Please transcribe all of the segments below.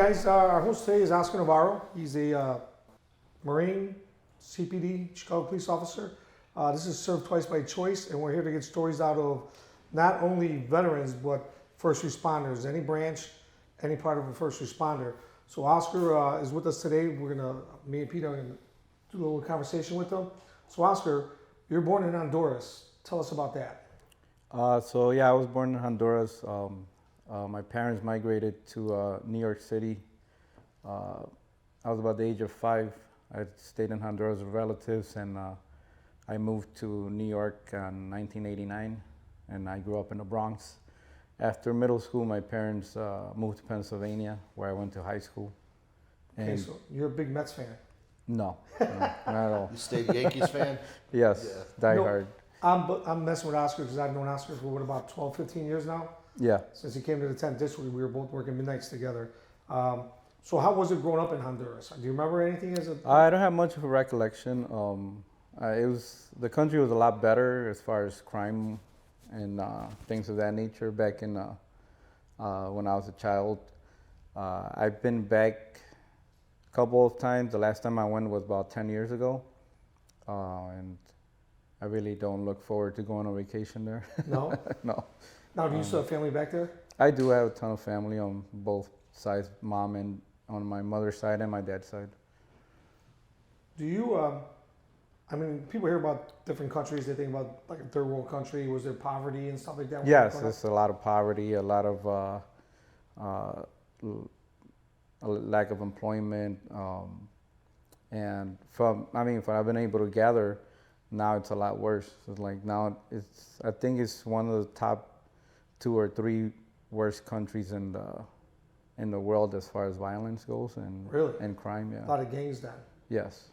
guys, our host today is Oscar Navarro. He's a Marine, CPD, Chicago police officer. This is Served Twice by Choice, and we're here to get stories out of not only veterans, but first responders, any branch, any part of a first responder. So Oscar is with us today. Me and Peter are gonna do a little conversation with him. So Oscar, you were born in Honduras. Tell us about that. I was born in Honduras. My parents migrated to New York City. I was about the age of 5. I stayed in Honduras with relatives, and I moved to New York in 1989, and I grew up in the Bronx. After middle school, my parents moved to Pennsylvania, where I went to high school. Okay, so you're a big Mets fan. No, not at all. You stayed Yankees fan? Yes, Yeah. die No. hard. I'm messing with Oscar because I've known Oscar for about 12, 15 years now. Yeah. Since he came to the 10th district, we were both working midnights together. So how was it growing up in Honduras? Do you remember anything as a... I don't have much of a recollection. The country was a lot better as far as crime and things of that nature back in when I was a child. I've been back a couple of times. The last time I went was about 10 years ago, and I really don't look forward to going on vacation there. No? No. Now, do you still have family back there? I do have a ton of family on both sides, mom and on my mother's side and my dad's side. Do you, people hear about different countries, they think about like a third world country. Was there poverty and stuff like that? Yes, there's a lot of poverty, a lot of a lack of employment, and from what I've been able to gather, now it's a lot worse. It's like now I think it's one of the top 2 or 3 worst countries in the world as far as violence goes and Really? and crime. Yeah. A lot of gangs then. Yes.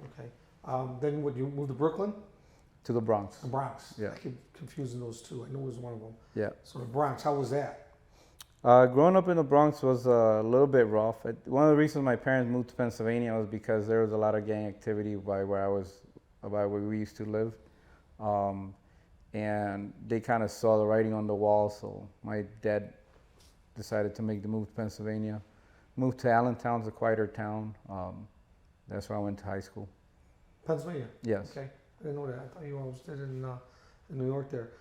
Okay. Then would you move to Brooklyn? To the Bronx. The Bronx. Yeah. I keep confusing those two. I knew it was one of them. Yeah. So the Bronx, how was that? Growing up in the Bronx was a little bit rough. One of the reasons my parents moved to Pennsylvania was because there was a lot of gang activity by where we used to live. And they kind of saw the writing on the wall, so my dad decided to make the move to Pennsylvania. Moved to Allentown, a quieter town. That's where I went to high school. Pennsylvania? Yes. Okay. I didn't know that. I thought you always did in New York there.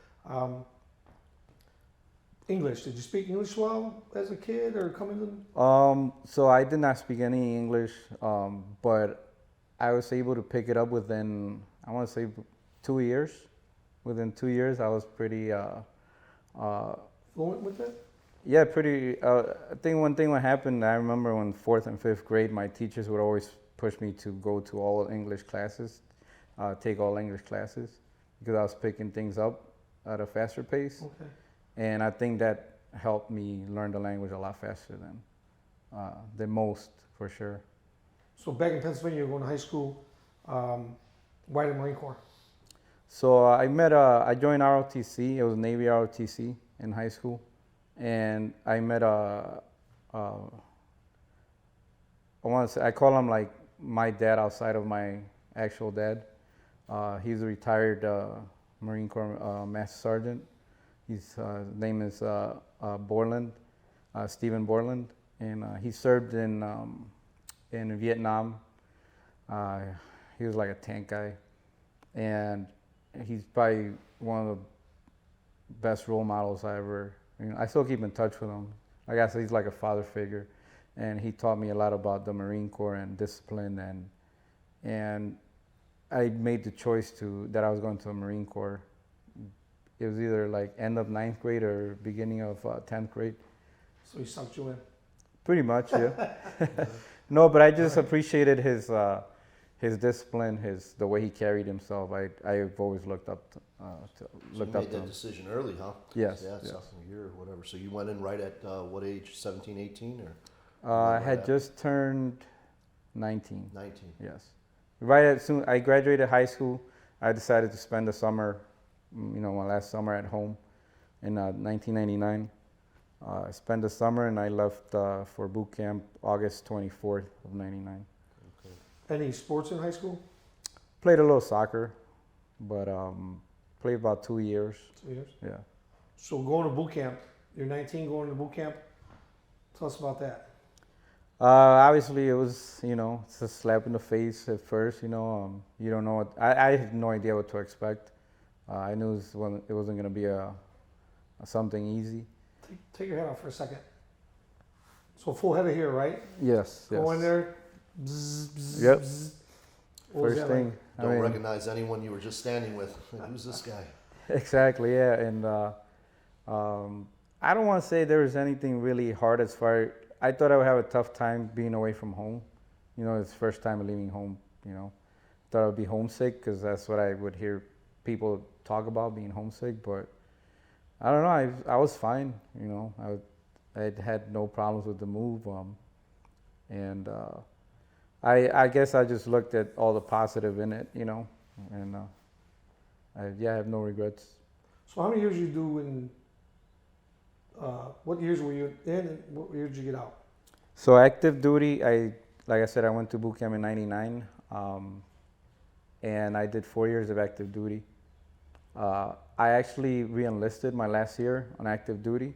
English. Did you speak English well as a kid or coming to? So I did not speak any English, but I was able to pick it up within, I want to say, 2 years. Within 2 years, I was pretty... Fluent with it? Yeah, pretty. I think one thing that happened, I remember when 4th and 5th grade, my teachers would always push me to go to all English classes, take all English classes, because I was picking things up at a faster pace. Okay. And I think that helped me learn the language a lot faster than most, for sure. So back in Pennsylvania, you were going to high school. Why the Marine Corps? So I joined ROTC. It was Navy ROTC in high school. And I met I call him like my dad outside of my actual dad. He's a retired Marine Corps Master Sergeant. His name is Borland, Stephen Borland, and he served in Vietnam. He was like a tank guy, and he's probably one of the best role models I ever. I still keep in touch with him. Like I said, he's like a father figure, and he taught me a lot about the Marine Corps and discipline, and I made the choice that I was going to the Marine Corps. It was either like end of 9th grade or beginning of 10th grade. So he sucked you in? Pretty much, yeah. No, but I just appreciated his discipline, the way he carried himself. I've always looked up to You made that decision early, huh? Yes. Yeah, yes. sophomore year or whatever. So you went in right at what age? 17, 18, or? I had just turned 19. 19. Yes. Right as soon I graduated high school, I decided to spend the summer, my last summer at home in 1999. I spent the summer and I left for boot camp August 24th of 99. Okay. Any sports in high school? Played a little soccer, but played about 2 years. 2 years? Yeah. So going to boot camp, you're 19 going to boot camp. Tell us about that. Obviously, it was, it's a slap in the face at first. You don't know what. I had no idea what to expect. I knew it wasn't gonna be a something easy. Take your head off for a second. So full head of hair, right? Yes. Go in Yes. there. Bzz, bzz, Yep. bzz. What was First that thing. like? Don't recognize anyone you were just standing with. Like, who's this guy? Exactly. Yeah. And I don't want to say there was anything really hard as far. I thought I would have a tough time being away from home. It's the first time leaving home. Thought I would be homesick because that's what I would hear people talk about, being homesick. But I don't know. I was fine. I had no problems with the move. And I guess I just looked at all the positive in it. And I have no regrets. So how many years you do in? What years were you in, and what year did you get out? So active duty, like I said, I went to boot camp in '99, and I did 4 years of active duty. I actually re-enlisted my last year on active duty,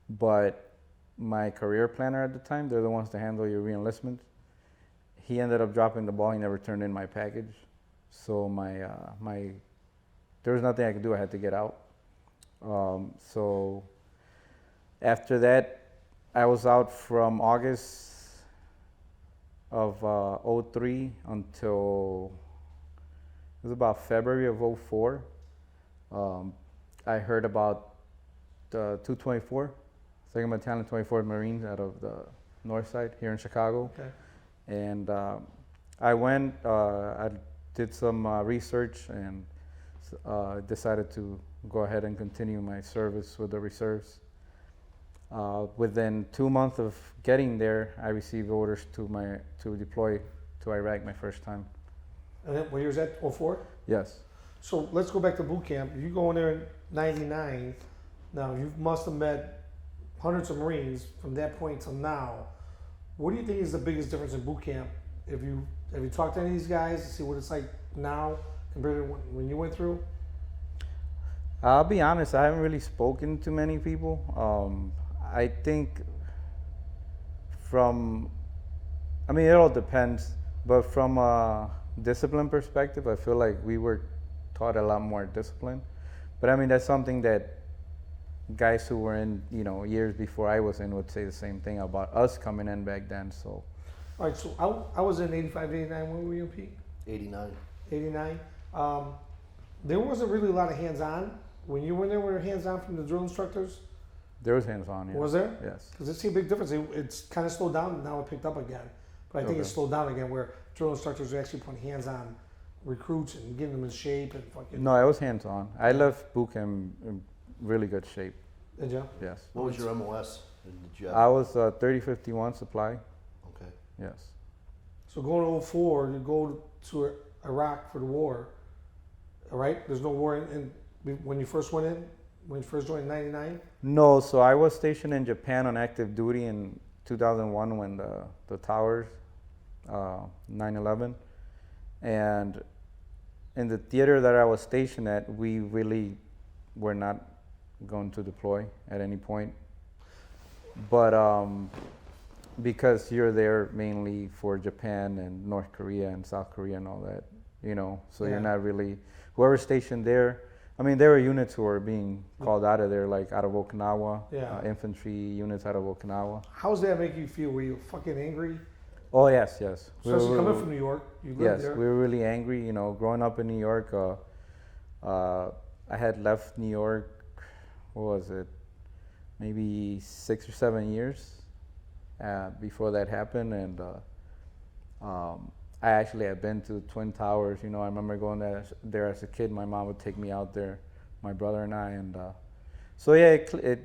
but my career planner at the time, they're the ones to handle your re-enlistment. He ended up dropping the ball. He never turned in my package, so there was nothing I could do. I had to get out. So after that, I was out from August of '03 until it was about February of '04. I heard about the 224, 2nd Battalion 24th Marines out of the north side here in Chicago. Okay. And I went, I did some research and decided to go ahead and continue my service with the reserves. Within 2 months of getting there, I received orders to deploy to Iraq my first time. And then what year was that? 04? Yes. So let's go back to boot camp. You go in there in '99. Now you must have met hundreds of Marines from that point till now. What do you think is the biggest difference in boot camp? Have you talked to any of these guys to see what it's like now compared to when you went through? I'll be honest, I haven't really spoken to many people. I think it all depends, but from a discipline perspective, I feel like we were taught a lot more discipline. But that's something that guys who were in, years before I was in would say the same thing about us coming in back then. So, All right, so I was in 85, 89. When were you in Pete? 89. 89. There wasn't really a lot of hands-on. When you were there, were there hands-on from the drill instructors? there was hands-on, yes. Was there? Yes. Because I see a big difference. It's kind of slowed down. Now it picked up again. But I think Okay. it's slowed down again where drill instructors are actually putting hands-on recruits and getting them in shape and fucking. No, it was hands-on. I left boot camp in really good shape, Did you? yes. What was your MOS? And did you have? I was 3051 supply, Okay. yes. So going to 04, you go to Iraq for the war. All right? There's no war in when you first went in? When you first joined in 99? No, so I was stationed in Japan on active duty in 2001 when the towers, 9/11. And in the theater that I was stationed at, we really were not going to deploy at any point. But because you're there mainly for Japan and North Korea and South Korea and all that, so Yeah. you're not really, whoever's stationed there, there were units who were being called out of there, like out of Okinawa, Yeah. infantry units out of Okinawa. How's that make you feel? Were you fucking angry? Oh, yes, yes. Especially coming from New York. You lived Yes, there. we were really angry. Growing up in New York, I had left New York, what was it, maybe 6 or 7 years before that happened. And I actually had been to Twin Towers. I remember going there as a kid. My mom would take me out there, my brother and I. And so, yeah,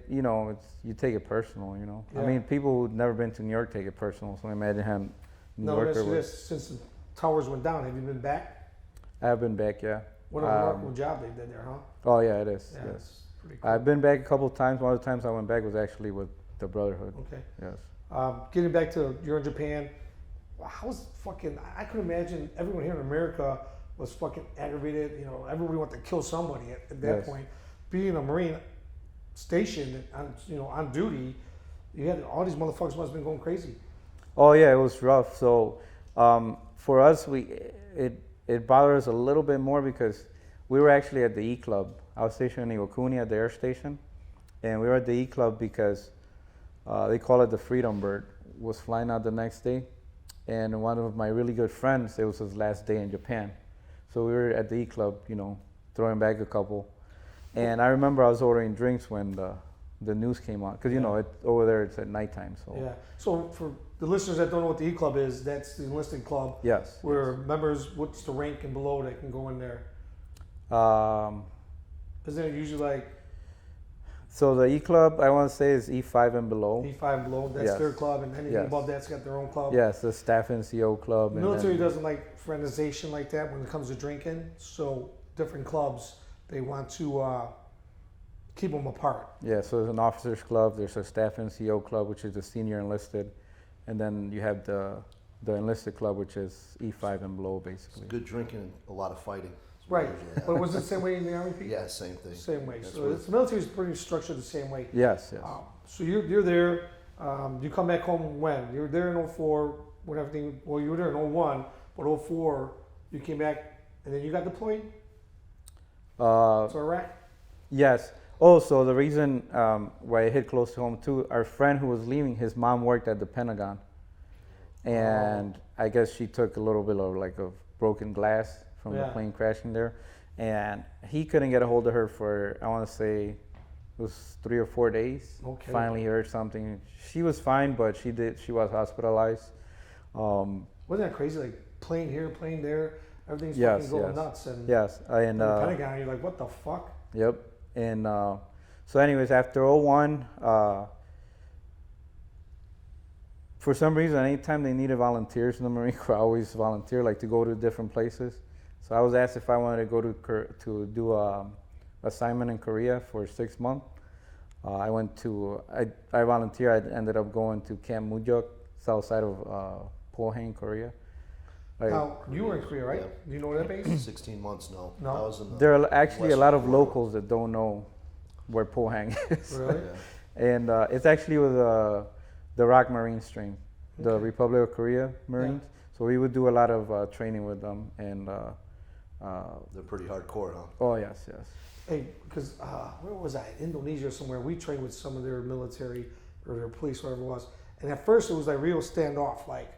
you take it personal, Yeah. people who've never been to New York take it personal. So imagine how New No, Yorker that's would. this. Since the towers went down, have you been back? I have been back, yeah. What a remarkable job they did there, huh? Oh, yeah, it is, Yeah, yes. it's pretty cool. I've been back a couple of times. One of the times I went back was actually with the Brotherhood, Okay. yes. Getting back to you're in Japan. How's fucking? I could imagine everyone here in America was fucking aggravated. Everybody wanted to kill somebody at that Yes. point. Being a Marine stationed on duty, you had all these motherfuckers must have been going crazy. Oh yeah, it was rough. So for us, it bothered us a little bit more because we were actually at the E Club. I was stationed in Iwakuni at the air station, and we were at the E Club because they call it the Freedom Bird. Was flying out the next day, and one of my really good friends, it was his last day in Japan, so we were at the E Club, throwing back a couple. And I remember I was ordering drinks when the news came on, because over there it's at nighttime. So Yeah. So for the listeners that don't know what the E Club is, that's the enlisted club yes, where members, what's the rank and below that can go in there? Isn't it usually like so the E Club, I want to say, is E5 and below. E5 and below? That's Yes. their club, and anything Yes. above that's got their own club. Yes, the Staff NCO Club. The military doesn't like fraternization like that when it comes to drinking, so different clubs, they want to keep them apart. Yeah, so there's an officers club, there's a Staff NCO Club, which is the senior enlisted, and then you have the enlisted club, which is E5 and below, basically. Good drinking and a lot of fighting. That's what Right. usually happens. But was it the same way in the Army, Pete? Yeah, same thing. Same way. That's So what- the military is pretty structured the same way. Yes, yes. So you're there. You come back home when? You were there in 04 when everything. Well, you were there in 01, but 04 you came back and then you got deployed Uh, to Iraq. yes. Also, the reason why it hit close to home too, our friend who was leaving, his mom worked at the Pentagon, and I guess she took a little bit of broken glass from the Yeah. plane crashing there, and he couldn't get a hold of her for, I want to say, it was 3 or 4 days. Okay. Finally heard something. She was fine, but she was hospitalized. Wasn't that crazy? Like plane here, plane there. Everything's Yes, fucking going yes. nuts. And Yes, and the Pentagon, you're like, what the fuck? yep. And so, anyways, after 01, for some reason, anytime they needed volunteers in the Marine Corps, I always volunteer, like to go to different places. So I was asked if I wanted to go to do a assignment in Korea for 6 months. I volunteered. I ended up going to Camp Mujok, south side of Pohang, Korea. Now you were in Korea, right? Yeah. Do you know that base? 16 months, no. No? I was in the There are actually a lot of Western corridor. locals that don't know where Pohang is. Really? Yeah. And it's actually with the ROK Marine stream, the Okay. Republic of Korea Marines. So we would do a lot of training with them. And They're pretty hardcore, huh? oh yes, yes. Hey, because where was I? Indonesia or somewhere. We trained with some of their military or their police, whatever it was. And at first it was like real standoff, like,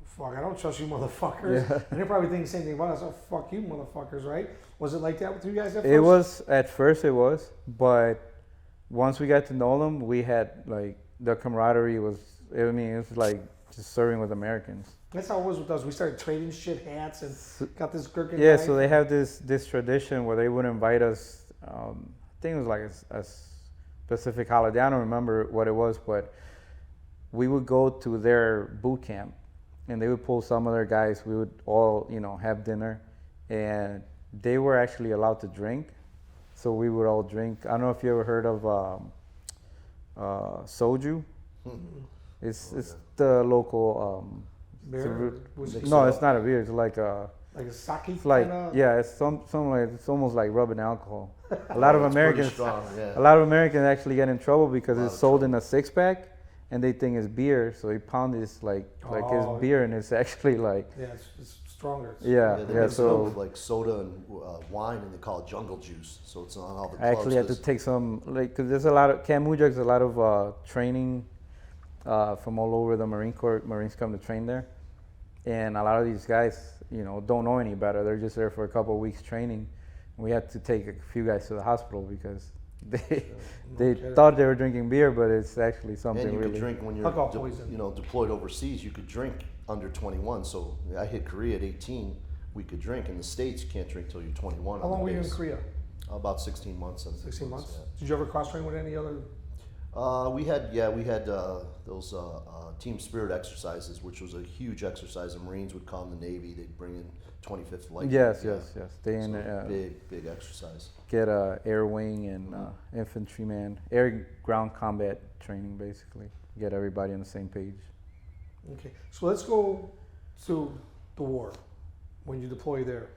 fuck, I don't trust you motherfuckers. Yeah. And they're probably thinking the same thing about us. Oh, fuck you motherfuckers, right? Was it like that with you guys at first? It was at first, but once we got to know them, we had like the camaraderie was. I mean, it was like just serving with Americans. That's how it was with us. We started trading shit, hats, and got this gherkin Yeah, knife. so they have this tradition where they would invite us. I think it was like a specific holiday. I don't remember what it was, but we would go to their boot camp, and they would pull some of their guys. We would all, have dinner, and they were actually allowed to drink. So we would all drink. I don't know if you ever heard of soju. It's the local. Beer? Was it No, it's not a beer. It's like a. like a sake It's like kinda? yeah, it's something like it's almost like rubbing alcohol. A lot of It's pretty Americans, strong, yeah. a lot of Americans actually get in trouble because A lot it's of sold in a 6-pack, and they think it's beer. So they pound this like Oh. it's beer, and it's actually like Yeah, it's stronger. It's yeah, they yeah. mix it up So with like soda and wine, and they call it jungle juice. So it's on all the I clubs. actually had to 'cause- take some because there's a lot of Camp Mujok's a lot of training from all over the Marine Corps. Marines come to train there, and a lot of these guys, don't know any better. They're just there for a couple of weeks training. We had to take a few guys to the hospital because they kidding. thought they were drinking beer, but it's actually something And you really. could drink when you're Alcohol poison. deployed overseas. You could drink under 21. So I hit Korea at 18. We could drink. In the States, you can't drink till you're 21. How on long the were you in base. Korea? About 16 months. 16 months. Yeah. Did you ever cross train with any other? We had those team spirit exercises, which was a huge exercise. The Marines would come, the Navy, they'd bring in 25th Light. Yes, Yeah. yes, yes. They So big exercise. get a air wing and infantryman, air ground combat training, basically. Get everybody on the same page. Okay, so let's go to the war when you deploy there.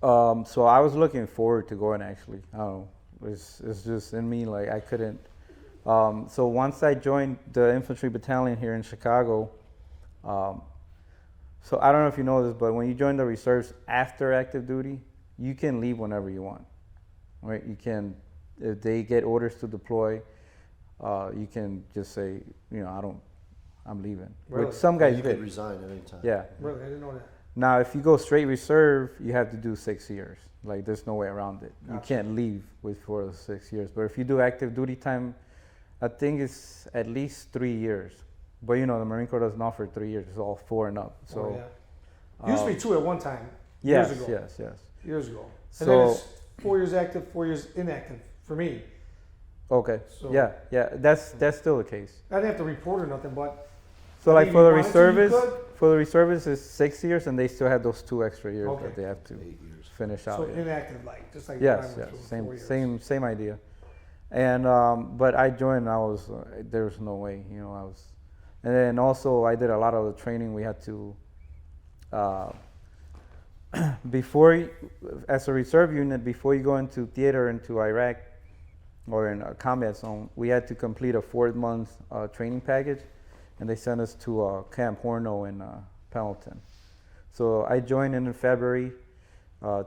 So I was looking forward to going. Actually, I don't know. It's just in me. Like I couldn't. So once I joined the infantry battalion here in Chicago, Um, so I don't know if you know this, but when you join the reserves after active duty, you can leave whenever you want, right? You can, if they get orders to deploy, you can just say, I'm leaving. Really? Which some guys You could did. resign at any time. Yeah. Really, I didn't know that. Now, if you go straight reserve, you have to do 6 years. Like, there's no way around it. You Gotcha. can't leave before the 6 years. But if you do active duty time, I think it's at least 3 years. But the Marine Corps doesn't offer 3 years. It's all 4 and up. So, Oh, yeah. Used to be 2 at one time. yes, Years ago. yes. Years ago. So- And then it's 4 years active, 4 years inactive for me. Okay. So- Yeah. That's still the case. I didn't have to report or nothing, but So, I like mean, for the if you wanted to, you reservists, it's 6 years, and they still have those 2 extra years Okay. that they have to 8 years. finish out. so yeah. inactive, like just like Yes, what I went yes, through, 4 years. same idea. And but I joined. I was there was no way, I was, and then also I did a lot of the training. We had to as a reserve unit, before you go into theater into Iraq or in a combat zone, we had to complete a 4-month training package, and they sent us to Camp Horno in Pendleton. So I joined in February,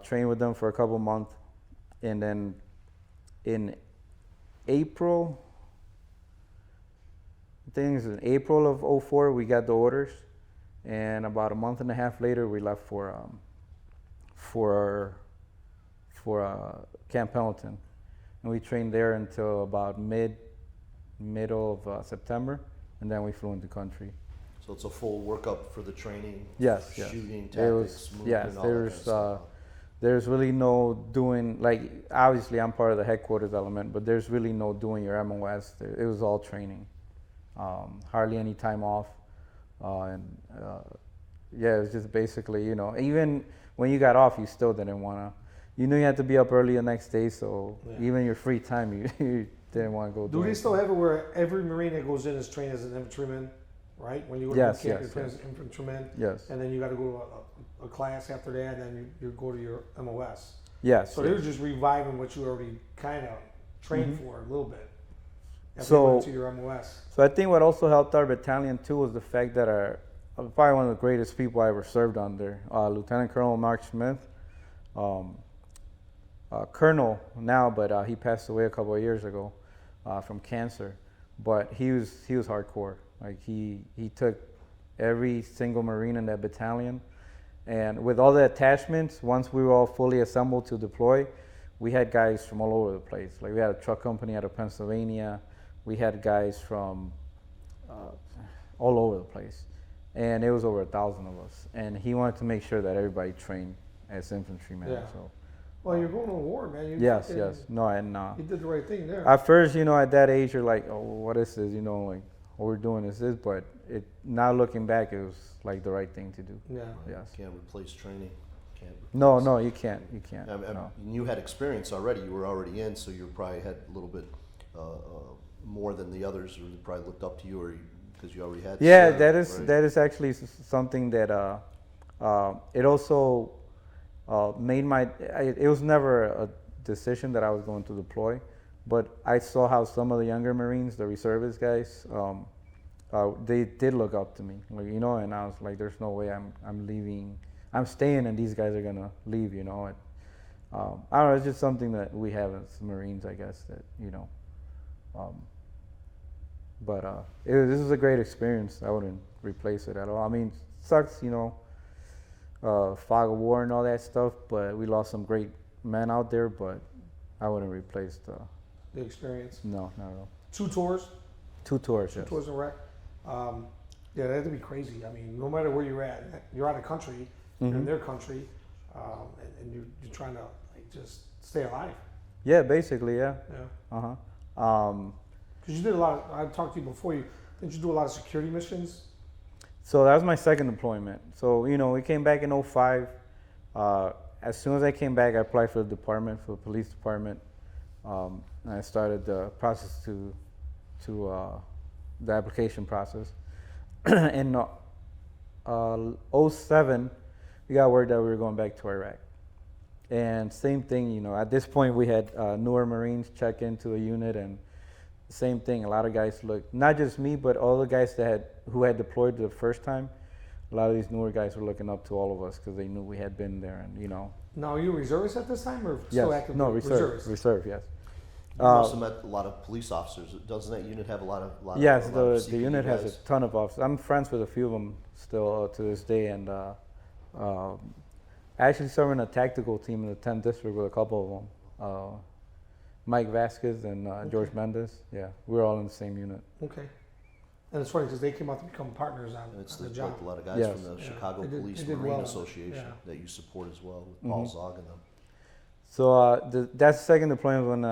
trained with them for a couple months, and then in April, I think it was in April of '04, we got the orders, and about a month and a half later, we left for Camp Pendleton, and we trained there until about middle of September, and then we flew into country. So it's a full workup for the training. Yes. Shooting, tactics, There was, movement, yes, all that kind of stuff. there's really no doing, like, obviously I'm part of the headquarters element, but there's really no doing your MOS. It was all training. Hardly any time off. Yeah, it was just basically, even when you got off, you still didn't want to, you knew you had to be up early the next day, so Yeah. even your free time, you didn't want to go do Do they anything. still have it where every Marine that goes in is trained as an infantryman, right? When you go to Yes, boot camp, yes, you're trained yes. as an infantryman, Yes, and then you got to go to a class after that, and then you go to your MOS. yes. So yes. they were just reviving what you already kind of trained Mhm. for a little bit. After So- you went to your MOS. So I think what also helped our battalion too was the fact that probably one of the greatest people I ever served under, Lieutenant Colonel Mark Smith, Colonel now, but he passed away a couple of years ago from cancer. But he was hardcore. Like he took every single Marine in that battalion, and with all the attachments, once we were all fully assembled to deploy, we had guys from all over the place. Like we had a truck company out of Pennsylvania. We had guys from all over the place, and it was over 1,000 of us. And he wanted to make sure that everybody trained as infantrymen. Yeah. So Well, you're going to war, man. You yes, fucking- yes, no, and You did the right thing there. at first, at that age, you're like, oh, what is this? Like what we're doing is this, but now looking back, it was like the right thing to do. Yeah. Yes. Can't replace training. Can't No, replace- no, you can't. No. You had experience already. You were already in, so you probably had a little bit more than the others, or they probably looked up to you, or because you already had. Yeah, served, right? that is actually something that it also made it was never a decision that I was going to deploy, but I saw how some of the younger Marines, the reservist guys, they did look up to me, like, and I was like, there's no way I'm leaving, I'm staying, and these guys are gonna leave, and, I don't know, it's just something that we have as Marines, I guess, that but this is a great experience. I wouldn't replace it at all. I mean, sucks, fog of war and all that stuff, but we lost some great men out there, but I wouldn't replace The experience. no, not at all. 2 tours. 2 tours, 2 yes. tours in Iraq. Yeah, that had to be crazy. I mean, no matter where you're at, you're out of country, you're in Mhm. their country, and you're trying to just stay alive. Yeah, basically, yeah. Yeah. Uh-huh. Because you did a lot of, I talked to you before, didn't you do a lot of security missions? So that was my second deployment. So, we came back in '05. As soon as I came back, I applied for the department, for the police department. And I started the process to the application process. In '07, we got word that we were going back to Iraq. And same thing, at this point we had newer Marines check into the unit, and same thing. A lot of guys looked, not just me, but all the guys who had deployed the first time, a lot of these newer guys were looking up to all of us because they knew we had been there, and Now, are you a reservist at this time or Yes. still active? No, reserve, yes. You also met a lot of police officers. Doesn't that unit have a lot of? Yes, a lot of the CPD unit has guys? a ton of officers. I'm friends with a few of them still to this day, and I actually serve in a tactical team in the 10th district with a couple of them. Mike Vasquez and George Mendez. Yeah, we're all in the same unit. Okay. And it's funny because they came out to become partners on, It's on the like job. a lot of guys Yes. from the Yeah. Chicago They did- Police they did Marine well. Association Yeah. that you support as well with Paul Zog and them. So that's the second deployment when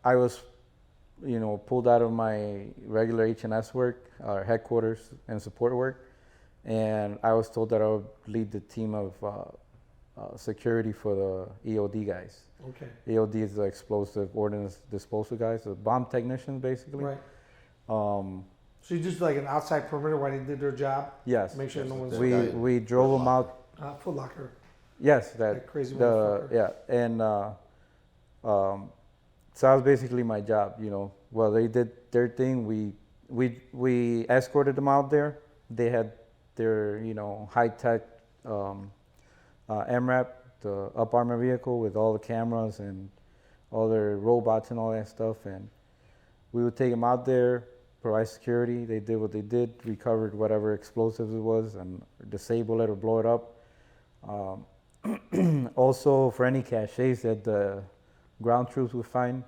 I was, pulled out of my regular H&S work, headquarters and support work, and I was told that I would lead the team of security for the EOD guys. Okay. EOD is the explosive ordnance disposal guys, the bomb technicians basically. Right. Um, So you just like an outside perimeter while they did their job? yes, Make sure no one's we drove them out. Foot Locker. Yes, That crazy the motherfucker. yeah, and so that was basically my job. Well, they did their thing. We escorted them out there. They had their high tech MRAP, the up armor vehicle with all the cameras and all their robots and all that stuff. And we would take them out there, provide security. They did what they did, recovered whatever explosives it was, and disable it or blow it up. Also, for any caches that the ground troops would find,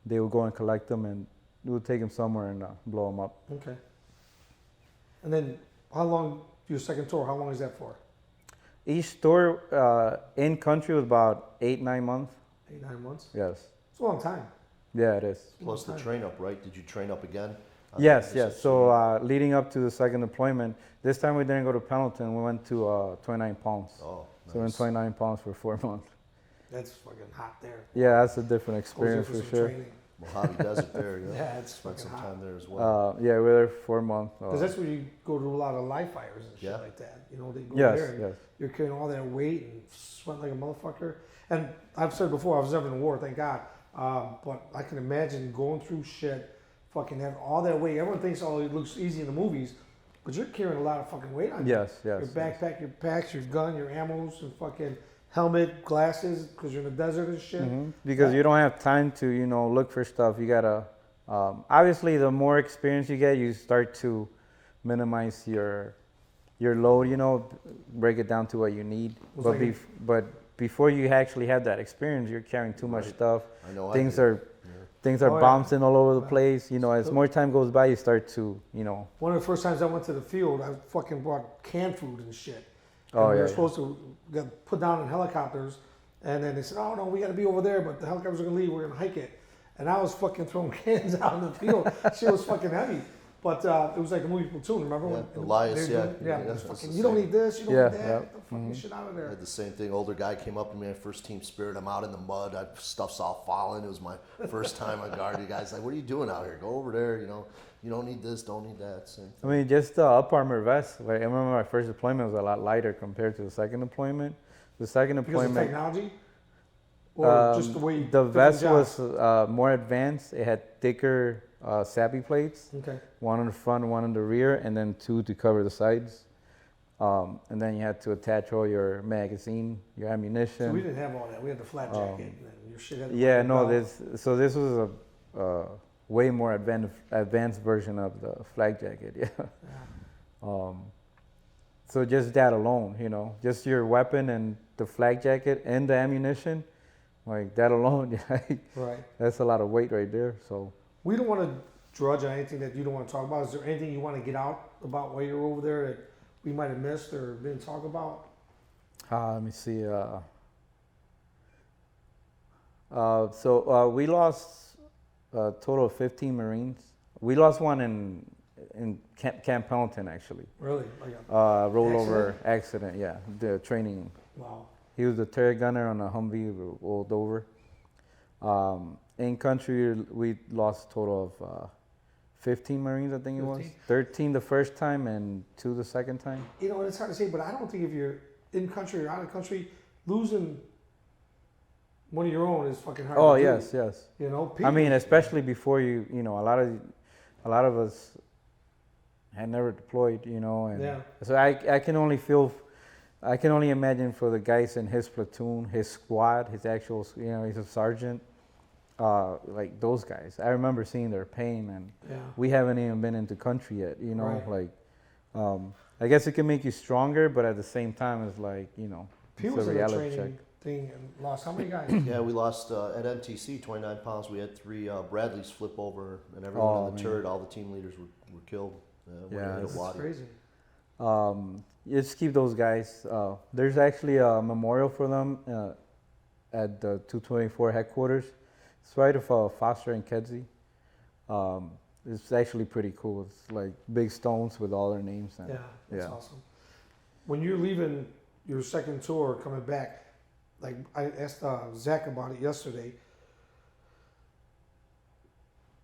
they would go and collect them, and we would take them somewhere and blow them up. Okay. And then how long, your second tour, how long is that for? Each tour in country was about 8-9 months. 8-9 months? Yes. It's a long time. Yeah, it is. Plus the train up, right? Did you train up again? Yes. So leading up to the second deployment, this time we didn't go to Pendleton. We went to 29 Palms. Oh, So we went 29 Palms for 4 months. That's fucking hot there. Yeah, that's a different Goes there experience for for some sure. training. Mojave Desert there, yeah. Yeah, it's Spent fucking some hot. time there as well. Yeah, we were there 4 months. Because that's where you go to a lot of live fires and shit Yeah. like that. They go Yes, there and yes. you're carrying all that weight and sweating like a motherfucker. And I've said before, I was never in a war, thank God. But I can imagine going through shit, fucking having all that weight. Everyone thinks, oh, it looks easy in the movies, but you're carrying a lot of fucking weight on you. Yes. Your backpack, your packs, your gun, your ammos, and fucking helmet, glasses, because you're in the desert and shit. Because you don't have time to, look for stuff. You gotta, obviously, the more experience you get, you start to minimize your load. Break it down to what you need. Was But like but before you actually have that experience, you're carrying too much stuff. I know. Things I did. are things are Oh, yeah. bouncing all over the place. As more time goes by, you start to, One of the first times I went to the field, I fucking brought canned food and shit. Oh, And we yeah, were yeah. supposed to get put down in helicopters, and then they said, "Oh no, we got to be over there, but the helicopters are gonna leave. We're gonna hike it." And I was fucking throwing cans out in the field. Shit was fucking heavy, but it was like the movie Platoon. Remember Yeah, when Elias, they were yeah. doing- Yeah, it was that's fucking, the you don't same. need this, you don't Yeah, need that. yeah. Get the fucking shit out of I there. had the same thing. Older guy came up to me, first team spirit. I'm out in the mud. Stuff's all falling. It was my first time I guarded. The guy's like, "What are you doing out here? Go over there. You don't need this. Don't need that." Same I mean, just the up armor vest. Like, I remember my first deployment was a lot lighter compared to the second deployment. The second Because of deployment, technology, or just the way the different vest jobs? was more advanced. It had thicker SAPI plates, Okay. one on the front, one on the rear, and then 2 to cover the sides. And then you had to attach all your magazine, your ammunition. So we didn't have all that. We had the flat jacket, and your shit had. Yeah, fucking no, belt. this was a way more advanced version of the flak jacket. Yeah. So just that alone, just your weapon and the flak jacket and the ammunition, like that alone, Right. that's a lot of weight right there. So We don't want to drudge on anything that you don't want to talk about. Is there anything you want to get out about while you're over there that we might have missed or didn't talk about? let me see. So we lost a total of 15 Marines. We lost one in Camp Pendleton, actually. Really? Like a, Rollover accident, yeah. The training. wow. He was the turret gunner on a Humvee, rolled over. In country, we lost a total of 15 Marines, I think it was. 15? 13 the first time and 2 the second time. You know, it's hard to say, but I don't think if you're in country or out of country, losing one of your own is fucking hard Oh, to do. yes, yes. You know, I people, mean, especially before a lot of us had never deployed, you know, and Yeah. so I can only imagine for the guys in his platoon, his squad, his actual, you know, he's a sergeant, like those guys. I remember seeing their pain, and Yeah. we haven't even been into country yet, you know, Right. like, I guess it can make you stronger, but at the same time, it's like, you know, He it's was a in a reality training check. thing and lost how many guys? Yeah, we lost at NTC 29 pounds. We had 3 Bradleys flip over, and everyone Oh, in the man. turret, all the team leaders were killed. When Yeah, they hit that's a wadi. Crazy. Just keep those guys. There's actually a memorial for them at the 224 headquarters. It's right of Foster and Kedzie. It's actually pretty cool. It's like big stones with all their names. And Yeah, that's yeah. awesome. When you're leaving your second tour, coming back, like I asked Zach about it yesterday.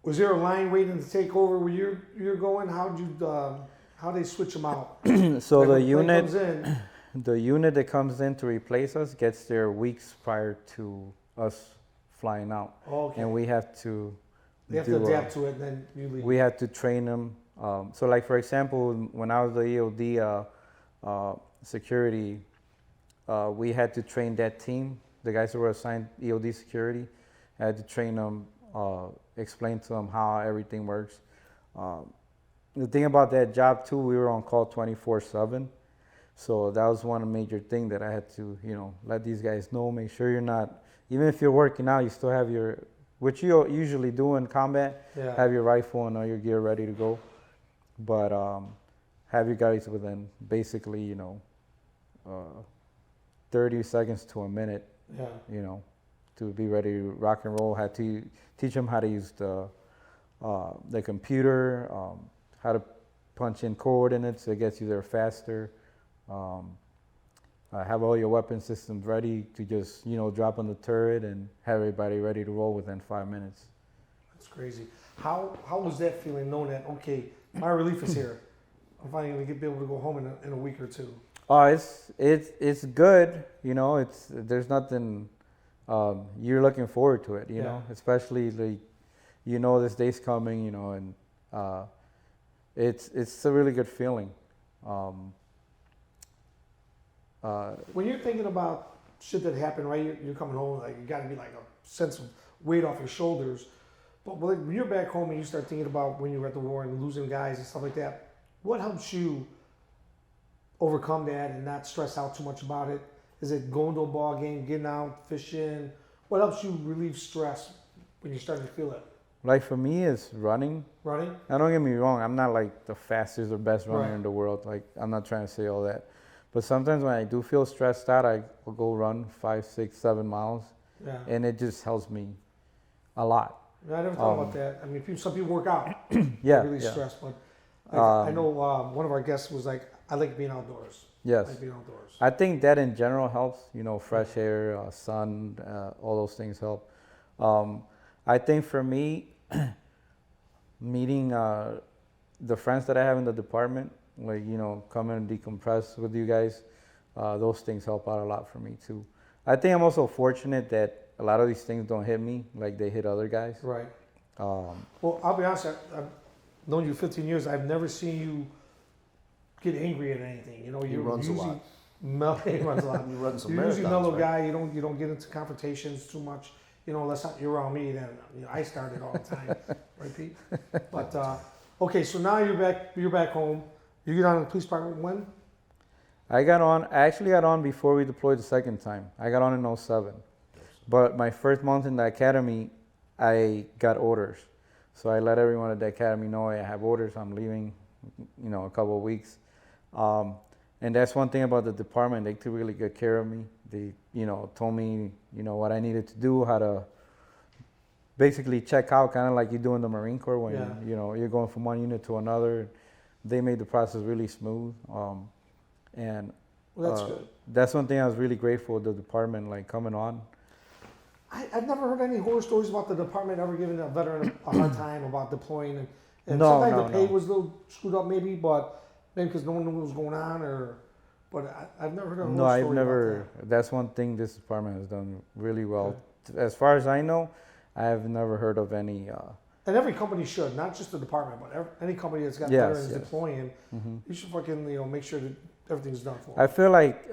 Was there a line waiting to take over where you're going? How they switch them out? So Like the when plane unit, comes in, the unit that comes in to replace us gets there weeks prior to us flying out, okay. and we have to They have do to adapt to it, and then you leave. we had to train them. So, like for example, when I was the EOD security, we had to train that team. The guys who were assigned EOD security, I had to train them, explain to them how everything works. The thing about that job too, we were on call 24/7. So that was one major thing that I had to, you know, let these guys know. Make sure you're not, even if you're working out, you still have your, which you usually do in combat, Yeah. have your rifle and all your gear ready to go. But have your guys within basically, you know, 30 seconds to a minute, Yeah. you know, to be ready to rock and roll. Had to teach them how to use the computer, how to punch in coordinates. It gets you there faster. Have all your weapon systems ready to just, you know, drop on the turret and have everybody ready to roll within 5 minutes. That's crazy. How was that feeling, knowing that okay, my relief is here? I'm finally gonna be able to go home in a week or two. It's good, you know. There's nothing. You're looking forward to it, you know. Especially like, you know, this day's coming, you know, and it's a really good feeling. When you're thinking about shit that happened, right? You're coming home, like you got to be like a sense of weight off your shoulders. But like, when you're back home and you start thinking about when you were at the war and losing guys and stuff like that, what helps you overcome that and not stress out too much about it? Is it going to a ball game, getting out, fishing? What helps you relieve stress when you're starting to feel it? Like for me, it's running. Running? Now, don't get me wrong. I'm not like the fastest or best runner Right. in the world. Like, I'm not trying to say all that. But sometimes when I do feel stressed out, I will go run 5, 6, 7 miles, Yeah. and it just helps me a lot. I never thought about that. I mean, some people work out, Yeah, really yeah. stressed, but like, I know one of our guests was like, I like being outdoors. I Yes. like being outdoors. I think that in general helps. You know, fresh air, sun, all those things help. I think for me, meeting the friends that I have in the department, like, you know, come and decompress with you guys, those things help out a lot for me too. I think I'm also fortunate that a lot of these things don't hit me like they hit other guys. Right. Um, Well, I'll be honest, I've known you 15 years. I've never seen you get angry at anything. You know, He you're runs a usually lot. He runs a lot. He runs some You're usually a marathons, mellow right? guy. You don't get into confrontations too much. You know, unless you're around me, then I started all the time, right, Pete? But okay, so now you're back. You're back home. You get on the police department when? I actually got on before we deployed the second time. I got on in 07. But my first month in the academy, I got orders. So I let everyone at the academy know I have orders. I'm leaving, you know, a couple of weeks. And that's one thing about the department. They took really good care of me. They, you know, told me, you know, what I needed to do, how to basically check out, kind of like you do in the Marine Corps when, Yeah. you know, you're going from one unit to another. They made the process really smooth. And Well, that's good. that's one thing I was really grateful with the department, like coming on. I've never heard any horror stories about the department ever giving a veteran a hard time about deploying, and No, sometimes no, the pay no. was a little screwed up, maybe, but maybe because no one knew what was going on, but I've never heard a horror No, story I've never. about That's one thing this department has done really well. As far as I know, I have never heard of any And every company should, not just the department, but any company that's got Yes, veterans yes. deploying, you should fucking make sure that everything's done for I them. feel like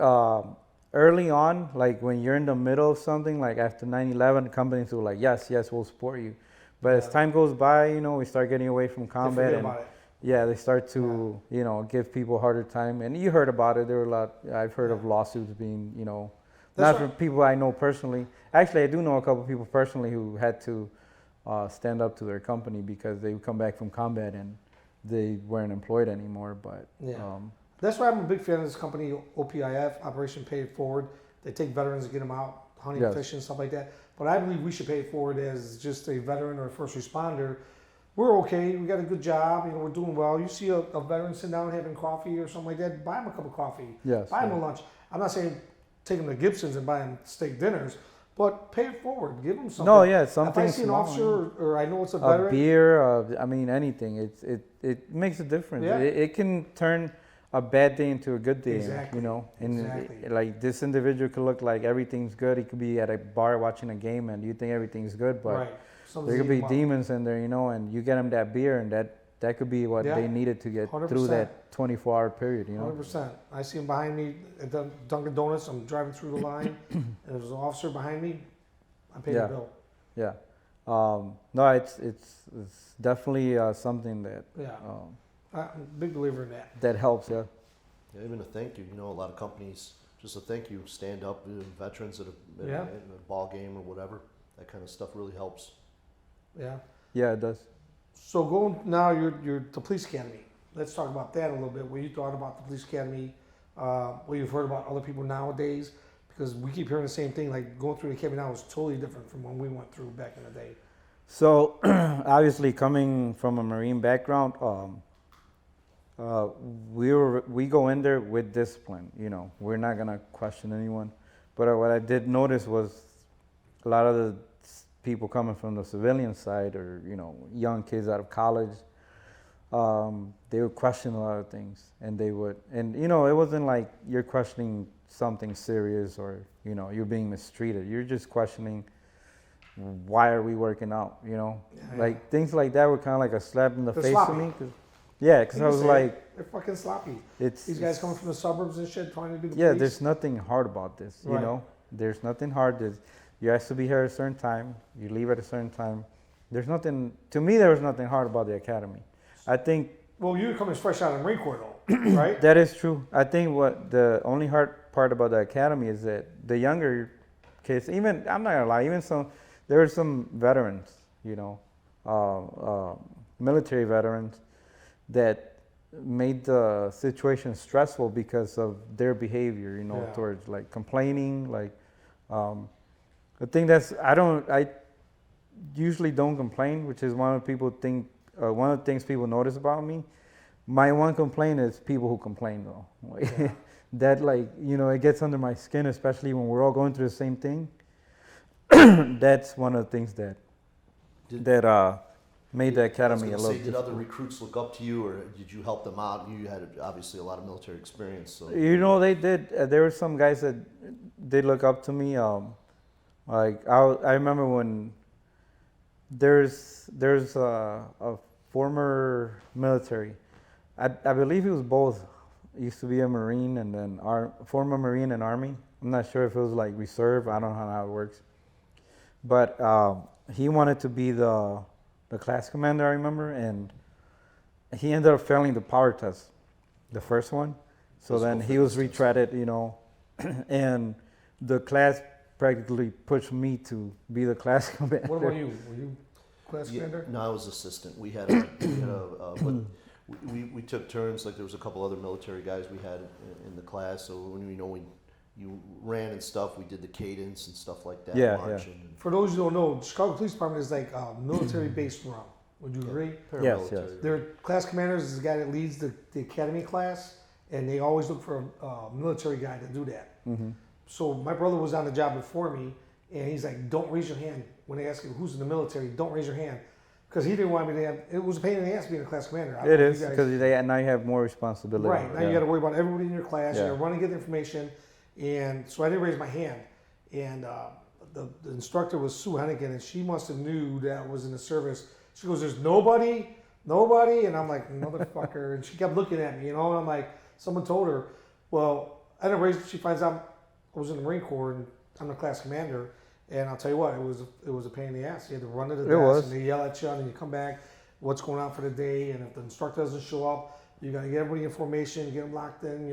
early on, like when you're in the middle of something, like after 9/11, companies will like, yes, we'll support you. But as Yeah. time goes by, we start getting away from They combat, forget and about it. yeah, they start to, give people a harder time. And you heard about it. There were a lot. I've heard of lawsuits being, That's not from people I know personally. Actually, I do know a couple of people personally who had to stand up to their company because they would come back from combat and they weren't employed anymore. But Yeah. That's why I'm a big fan of this company, OPIF, Operation Pay It Forward. They take veterans and get them out hunting, Yes. fishing, stuff like that. But I believe we should pay it forward as just a veteran or a first responder. We're okay. We got a good job. We're doing well. You see a veteran sitting down having coffee or something like that, buy him a cup of coffee. yes, Buy him a lunch. I'm not saying take him to Gibson's and buy him steak dinners, but pay it forward. Give him something. no, yeah, If something I see an small, officer or I know it's a a veteran, beer, anything. It makes a difference. Yeah. It can turn a bad day into a good day. Exactly. And Exactly. like this individual could look like everything's good. He could be at a bar watching a game, and you think everything's good, but right. Something's there could be eating 'em up. demons in there, and you get them that beer, and that could be what Yeah. they needed to get 100%. through that 24-hour period. 100%. I see him behind me at Dunkin' Donuts. I'm driving through the line, and there's an officer behind me. I pay Yeah. the bill. Yeah. No, it's definitely something that Yeah, I'm a big believer in that. that helps. Yeah. Yeah, even a thank you. A lot of companies just a thank you, stand up, veterans at Yeah. at a ball game or whatever. That kind of stuff really helps. Yeah. Yeah, it does. So going now, you're the police academy. Let's talk about that a little bit. What you thought about the police academy? What you've heard about other people nowadays? Because we keep hearing the same thing. Like going through the academy now is totally different from when we went through back in the day. So, obviously, coming from a Marine background, we go in there with discipline. We're not gonna question anyone. But what I did notice was a lot of the people coming from the civilian side, or young kids out of college, they would question a lot of things, and it wasn't like you're questioning something serious or you're being mistreated. You're just questioning, why are we working out? Like things like that were kind of like a slap in the They're face sloppy. to me. Because I was like, they're fucking sloppy. it's These guys coming from the suburbs and shit trying to be the yeah. police. There's nothing hard about this. Right. There's nothing hard. You have to be here at a certain time. You leave at a certain time. There's nothing. To me, there was nothing hard about the academy. I think Well, you're coming fresh out of the Marine Corps though, right? that is true. I think what the only hard part about the academy is that the younger kids, even I'm not gonna lie, there were some veterans, military veterans, that made the situation stressful because of their behavior, Yeah. towards like complaining, like the thing I usually don't complain, which is one of the things people notice about me. My one complaint is people who complain though. Yeah. That it gets under my skin, especially when we're all going through the same thing. That's one of the things that made the academy a little. Did other recruits look up to you, or did you help them out? You had obviously a lot of military experience, so They did. There were some guys that did look up to me. I remember when there's a former military. I believe he was both. He used to be a Marine and then former Marine and Army. I'm not sure if it was like reserve. I don't know how it works. But he wanted to be the class commander, I remember, and he ended up failing the power test, the first one. So Physical then he was fitness test. retreaded, and the class practically pushed me to be the class commander. What about you? Were you class Yeah, commander? no, I was assistant. We had but we took turns. Like there was a couple other military guys we had in the class. So when you ran and stuff, we did the cadence and stuff like that. Yeah, marching yeah. and For those who don't know, the Chicago Police Department is like a military-based run. Would you agree? Yes, paramilitary. Their class commanders is the guy that leads the academy class, and they always look for a military guy to do that. So my brother was on the job before me, and he's like, "Don't raise your hand when they ask you who's in the military. Don't raise your hand," because he didn't want me to have. It was a pain in the ass being a class commander. I don't It know if is you guys- because now you have more responsibility. right now you got to worry about everybody in your class. Yeah. You got to run and get the information, and so I didn't raise my hand, and the instructor was Sue Hennigan, and she must have knew that I was in the service She goes, there's nobody. And I'm like, motherfucker. And she kept looking at me, and I'm like, someone told her. Well, anyways, she finds out I was in the Marine Corps and I'm the class commander. And I'll tell you what, it was a pain in the ass. You had to run to the desk and they yell at you, and then you come back, what's going on for the day, and if the instructor doesn't show up, you gotta get everybody information, get them locked in,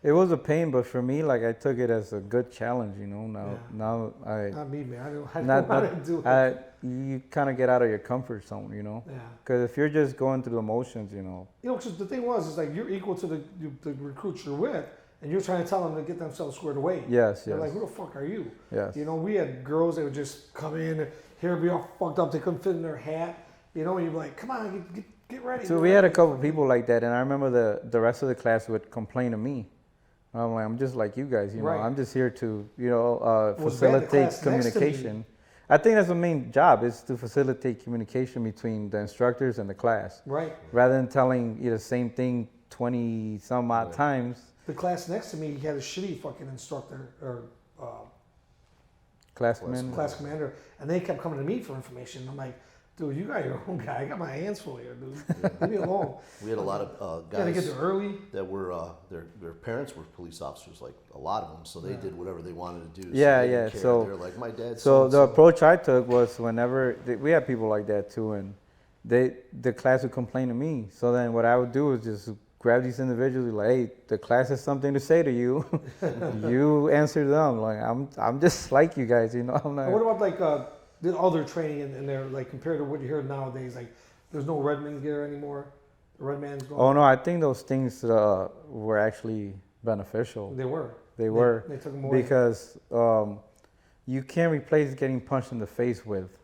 It was a pain, but for me, like I took it as a good challenge, Now I Not me, man. I don't know how to do it. you kind of get out of your comfort zone, Yeah. Because if you're just going through the motions, Because the thing is like you're equal to the recruits you're with, and you're trying to tell them to get themselves squared away. Yes, They're yes. like, who the fuck are you? Yes. We had girls that would just come in, hair be all fucked up, they couldn't fit in their hat. And you'd be like, come on, get ready. So we had a couple people like that, and I remember the rest of the class would complain to me. I'm like, I'm just like you guys, Right. I'm just here to, Was that the facilitate class next to me? communication. I think that's the main job, is to facilitate communication between the instructors and the class. Right. Rather than telling you the same thing 20 some odd times. The class next to me, he had a shitty fucking instructor or Class class commander, and they kept coming to me for information. I'm like, dude, you got your own guy. I got my hands full here, dude. Leave me alone. We had a lot of Gotta get guys there early. that were their parents were police officers, like a lot of them. So they did whatever they wanted to do. Yeah, they didn't yeah. care. So they're like, my dad. So the approach I took was whenever we had people like that too, and the class would complain to me. So then what I would do is just grab these individuals, like, hey, the class has something to say to you. You answer them. Like I'm just like you guys, I'm not. And what about like the other training in there, like compared to what you hear nowadays? Like, there's no Redman gear anymore. The Red Man's gone. Oh no, I think those things were actually beneficial. They were. They were. They took them away. Because you can't replace getting punched in the face with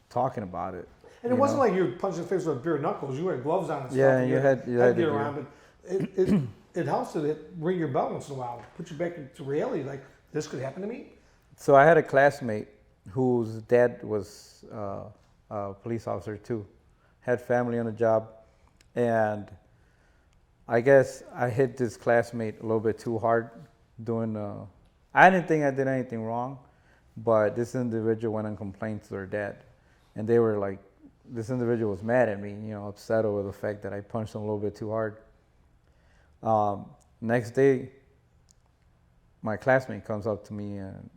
talking about it. And it wasn't like you were punching the face with bare knuckles. You had gloves on and stuff. Yeah, and you had gear the on, but it helps to ring your bell once in a while, put you back into reality. Like, this could happen to me. So I had a classmate whose dad was a police officer too, had family on the job, and I guess I hit this classmate a little bit too hard doing. I didn't think I did anything wrong, but this individual went and complained to their dad, and they were like, this individual was mad at me, upset over the fact that I punched him a little bit too hard. Next day, my classmate comes up to me and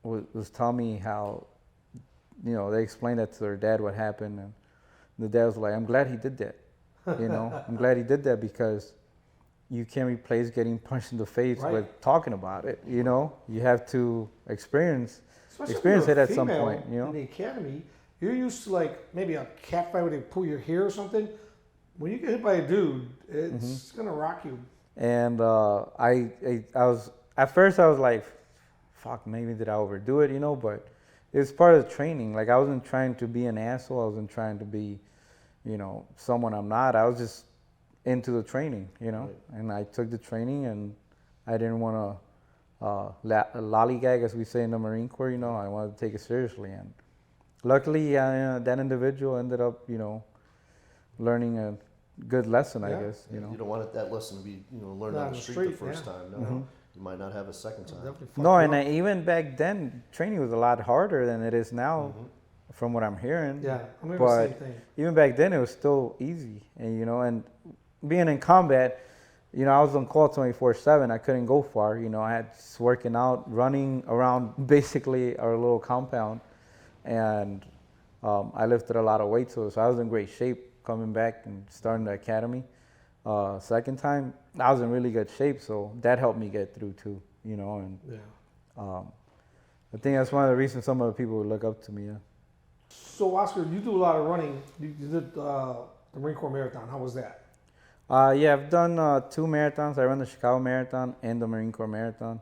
was telling me how, they explained that to their dad what happened, and the dad was like, I'm glad he did that. I'm glad he did that because you can't replace getting punched in the face Right. with talking about it. You have to experience Especially it if you're a at some female point. In the academy, you're used to like maybe a cat fight where they pull your hair or something. When you get hit by a dude, it's gonna rock you. And I was at first I was like, fuck, maybe did I overdo it, but it's part of the training. Like, I wasn't trying to be an asshole. I wasn't trying to be, someone I'm not. I was just into the training, Right. And I took the training, and I didn't want to lollygag, as we say in the Marine Corps. I wanted to take it seriously, and luckily that individual ended up, learning a good lesson, I Yeah. guess. You don't want that lesson to be learned Not on the street the first yeah. time. No, you might not have a second time. Definitely fucked No, you and up. even back then, training was a lot harder than it is now, from what I'm hearing. Yeah, I remember the But same thing. even back then, it was still easy. And and being in combat, I was on call 24/7. I couldn't go far. I had working out, running around basically our little compound, and I lifted a lot of weight, so I was in great shape coming back and starting the academy. Second time, I was in really good shape, so that helped me get through too. And Yeah. I think that's one of the reasons some of the people would look up to me. Yeah. So Oscar, you do a lot of running. You did the Marine Corps Marathon. How was that? Yeah, I've done 2 marathons. I ran the Chicago Marathon and the Marine Corps Marathon.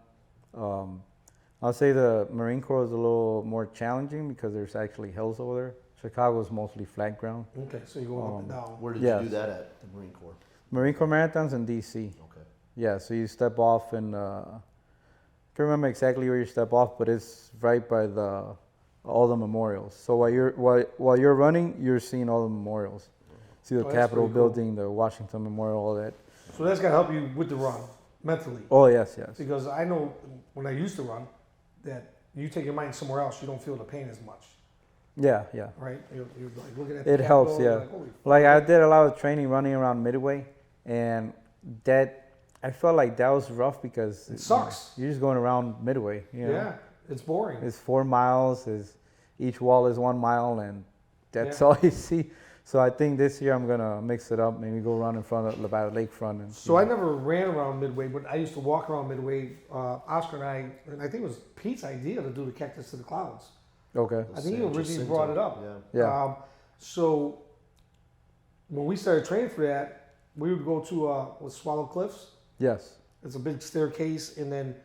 I'll say the Marine Corps is a little more challenging because there's actually hills over there. Chicago is mostly flat ground. Okay, so you're going up and down. Where did Yes. you do that at the Marine Corps? Marine Corps Marathon's in D.C. Okay. Yeah, so you step off and I can't remember exactly where you step off, but it's right by all the memorials. So while you're running, you're seeing all the memorials. See the that's Capitol pretty cool. building, the Washington Memorial, all that. So that's got to help you with the run mentally. Oh yes, yes. Because I know when I used to run that you take your mind somewhere else, you don't feel the pain as much. Yeah, yeah. right? You're like looking at It the helps, Capitol, yeah. like, holy fuck. Like I did a lot of training running around Midway, and that I felt like that was rough because It sucks. You're just going around Midway. You know? Yeah, it's boring. It's 4 miles. Each wall is 1 mile, and that's Yeah. all you see. So I think this year I'm gonna mix it up. Maybe go run in front of by the lakefront. And So I never ran around Midway, but I used to walk around Midway. Oscar and I think it was Pete's idea to do the Cactus to the Clouds. Okay. I think he San originally Jacinto, brought it up. Yeah. Yeah. So when we started training for that, we would go to Swallow Cliffs. Yes. It's a big staircase, and then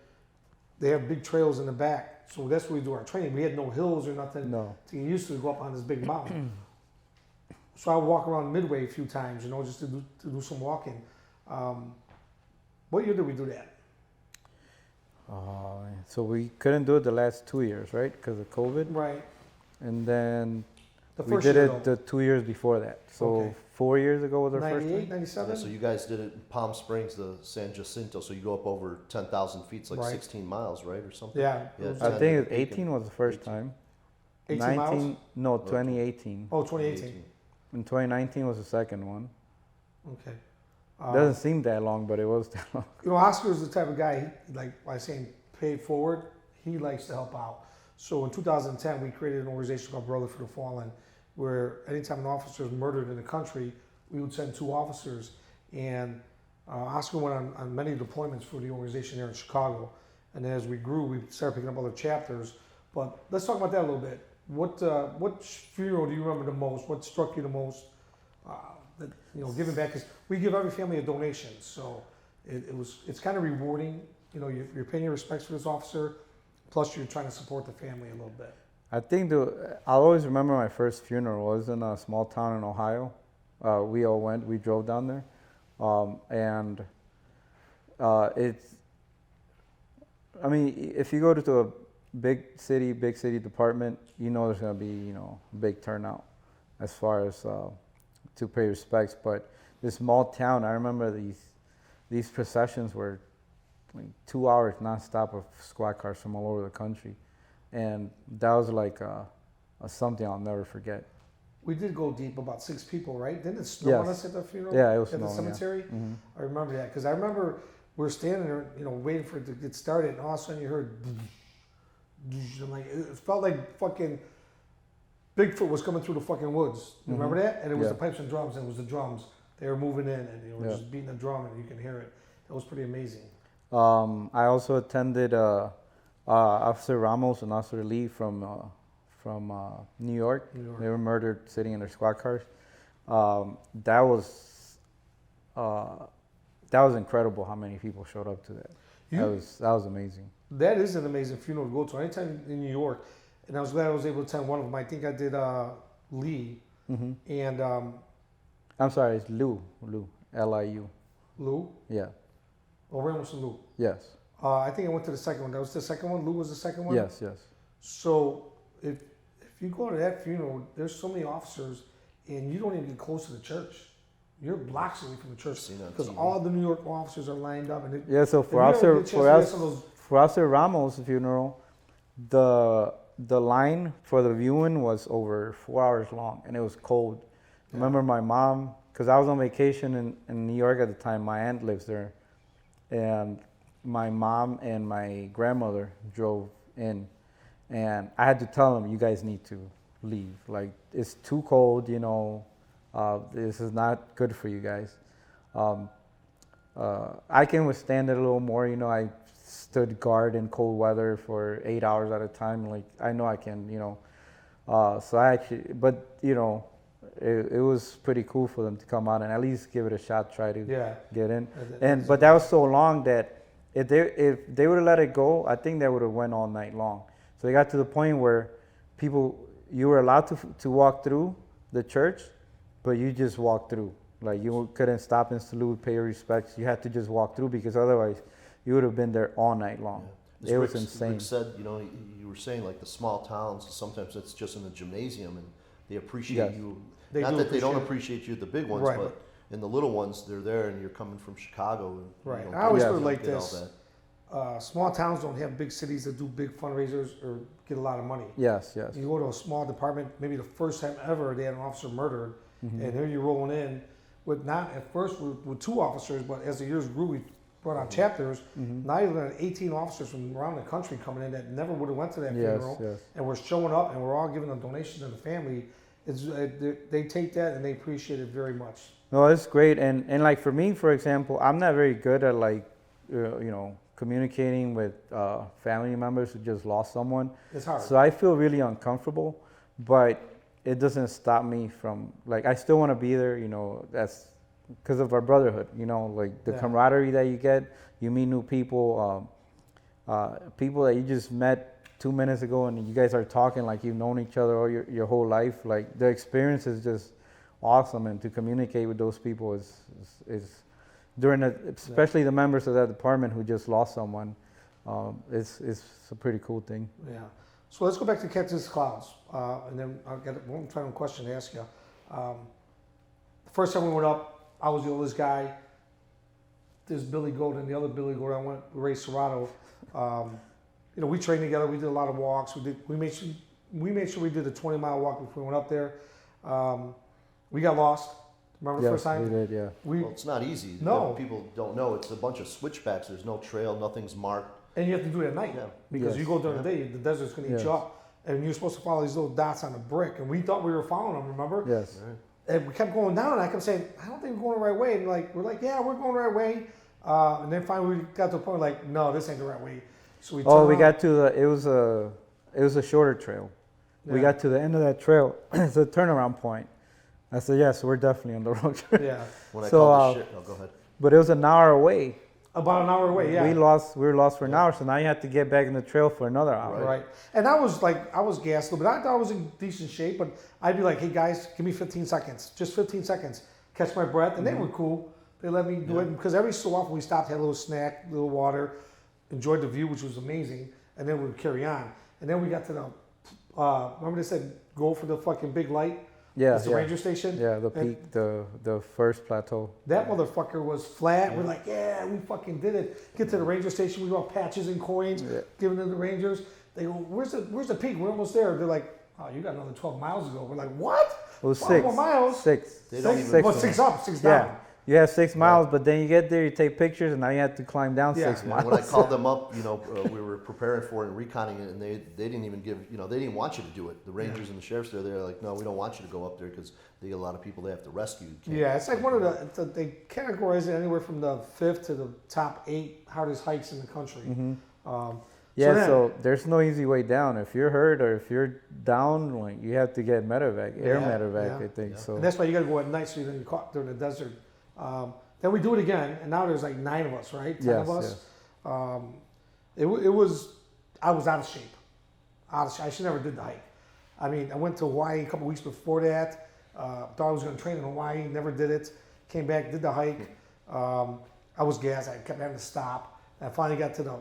they have big trails in the back. So that's where we do our training. We had no hills or nothing No. to get used to go up on this big mountain. So I would walk around Midway a few times, just to do some walking. What year did we do that? So we couldn't do it the last 2 years, right? Because of COVID. Right. And then The we first did year, it the 2 years before that. So Okay. 4 years ago was our first 98, time. 97? Yeah, so you guys did it in Palm Springs, the San Jacinto. So you go up over 10,000 feet, it's like Right. 16 miles, right, or something? Yeah. Yeah, It was, I 10 think to 18 was the first 18. time. 18 miles? No, 2018. Oh, 2018. And 2019 was the second one. Okay. Doesn't seem that long, but it was that long. Oscar's the type of guy, like I was saying, pay it forward. He likes to help out. So in 2010, we created an organization called Brother for the Fallen, where anytime an officer is murdered in the country, we would send 2 officers. And Oscar went on many deployments for the organization here in Chicago. And as we grew, we started picking up other chapters. But let's talk about that a little bit. What funeral do you remember the most? What struck you the most? Giving back, because we give every family a donation, so it's kind of rewarding. You're paying your respects for this officer, plus you're trying to support the family a little bit. I think I'll always remember my first funeral was in a small town in Ohio. We all went. We drove down there, and it's. I mean, if you go to a big city department, there's gonna be big turnout as far as to pay respects. But this small town, I remember these processions were like 2 hours nonstop of squad cars from all over the country, and that was like a something I'll never forget. We did go deep, about 6 people, right? Didn't it snow on Yes. us at the funeral? Yeah, it was at the snowing, yeah. cemetery. Mhm. I remember that because I remember we were standing there, waiting for it to get started, and all of a sudden you heard, and like it felt like fucking Bigfoot was coming through the fucking woods. You remember that? And it was Yeah. the pipes and drums, and it was the drums. They were moving in, and Yeah. just beating the drum, and you can hear it. That was pretty amazing. I also attended Officer Ramos and Officer Lee from New York. New York. They were murdered sitting in their squad cars. That was incredible how many people showed up to that. That was amazing. That is an amazing funeral to go to. Anytime in New York, and I was glad I was able to attend one of them. I think I did Lee, and I'm sorry, it's Liu, Liu. Lou. Yeah. Oh, Ramos and Lou. Yes. I think I went to the second one. That was the second one. Lou was the second one. Yes. So if you go to that funeral, there's so many officers, and you don't even get close to the church. You're blocks away from the church Seen on because TV. all the New York officers are lined up. And Yeah. So if you ever get a chance to get some of those- for Officer Ramos' funeral, the line for the viewing was over 4 hours long, and it was cold. I remember my mom, because I was on vacation in New York at the time. My aunt lives there, and my mom and my grandmother drove in, and I had to tell them, you guys need to leave. Like, it's too cold, this is not good for you guys. I can withstand it a little more, I stood guard in cold weather for 8 hours at a time. Like, I know I can, so I actually, but it was pretty cool for them to come out and at least give it a shot, try to get in. But that was so long that if they would have let it go, I think they would have went all night long. So they got to the point where you were allowed to walk through the church, but you just walked through. Like, you couldn't stop and salute, pay your respects. You had to just walk through, because otherwise you would have been there all night long. Yeah. It was Rick insane. said, you were saying like the small towns, sometimes it's just in the gymnasium and they appreciate Yes. you. They Not do that they don't appreciate appreciate you at the big ones, Right, but in the little ones, they're there and you're coming from Chicago. And Right. you I always Yeah. put it like get all this. that. small towns don't have big cities that do big fundraisers or get a lot of money. Yes, yes. You go to a small department, maybe the first time ever they had an officer murdered, and here you're rolling in with not at first with 2 officers, but as the years grew, we brought on chapters. Now you're looking at 18 officers from around the country coming in that never would have went to that funeral, Yes. and we're showing up and we're all giving a donation to the family. They take that and they appreciate it very much. No, it's great. And like for me, for example, I'm not very good at like, communicating with family members who just lost someone. It's hard. So I feel really uncomfortable, but it doesn't stop me from, like, I still want to be there, that's because of our brotherhood, like the camaraderie that you get, you meet new people, people that you just met 2 minutes ago and you guys are talking like you've known each other all your whole life. Like the experience is just awesome, and to communicate with those people is especially the members of that department who just lost someone, it's a pretty cool thing. Yeah. So let's go back to Catches Clouds, and then I'll get one final question to ask you. The first time we went up, I was the oldest guy. There's Billy Goat and the other Billy Goat. I went with Ray Serrato. We trained together. We did a lot of walks. We made sure we did a 20-mile walk before we went up there. We got lost. Remember the first time? We did, yeah. Well, it's not easy. No. People don't know. It's a bunch of switchbacks. There's no trail. Nothing's marked. And you have to do it at night, Yeah. because Yes. you go during the day, the desert's going to eat you up. And you're supposed to follow these little dots on the brick. And we thought we were following them, remember? Yes. And we kept going down, and I kept saying, I don't think we're going the right way. And we're like, yeah, we're going the right way. And then finally we got to the point like, no, this ain't the right way. So we turned around. Got to it was a shorter trail. We Yeah. got to the end of that trail. It's a turnaround point. I said, yes, we're definitely on the wrong trail. Yeah. When I So, called the shit, go ahead. But it was an hour away. About an hour away, yeah. We were lost for an hour, so now you have to get back in the trail for another hour. Right. And I was gassed a little bit. I thought I was in decent shape, but I'd be like, hey guys, give me 15 seconds. Just 15 seconds. Catch my breath. And they were cool. They let me do it, because every so often we stopped, had a little snack, a little water, enjoyed the view, which was amazing, and then we'd carry on. And then we got to the, remember they said, go for the fucking big light? Yeah, It's the ranger station? Yeah, the And peak, the first plateau. that motherfucker was flat. We're like, yeah, we fucking did it. Get to the ranger station, we got patches and coins, giving to the rangers. They go, where's the peak? We're almost there. They're like, oh, you got another 12 miles to go. We're like, what? It was 12 6. more miles? Six. They don't Six, even- well, 6 up, 6 down. Yeah. You have 6 miles, but then you get there, you take pictures, and now you have to climb down Yeah. 6 Yeah, miles. when I called them up, we were preparing for it and reconning it, and they didn't even give, they didn't want you to do it. The rangers and the sheriffs there, they're like, no, we don't want you to go up there because they get a lot of people they have to rescue. You can't- Yeah, it's like one of they categorize it anywhere from the 5th to the top 8 hardest hikes in the country. Yeah, then- so there's no easy way down. If you're hurt or if you're down, like, you have to get medevac, air Yeah, medevac, yeah. I think. So And that's why you got to go at night so you don't get caught during the desert. Then we do it again, and now there's like 9 of us, right? 10 Yes, of us. It was, I was out of shape. I should never did the hike. I mean, I went to Hawaii a couple weeks before that. Thought I was going to train in Hawaii, never did it. Came back, did the hike. I was gassed. I kept having to stop. I finally got to the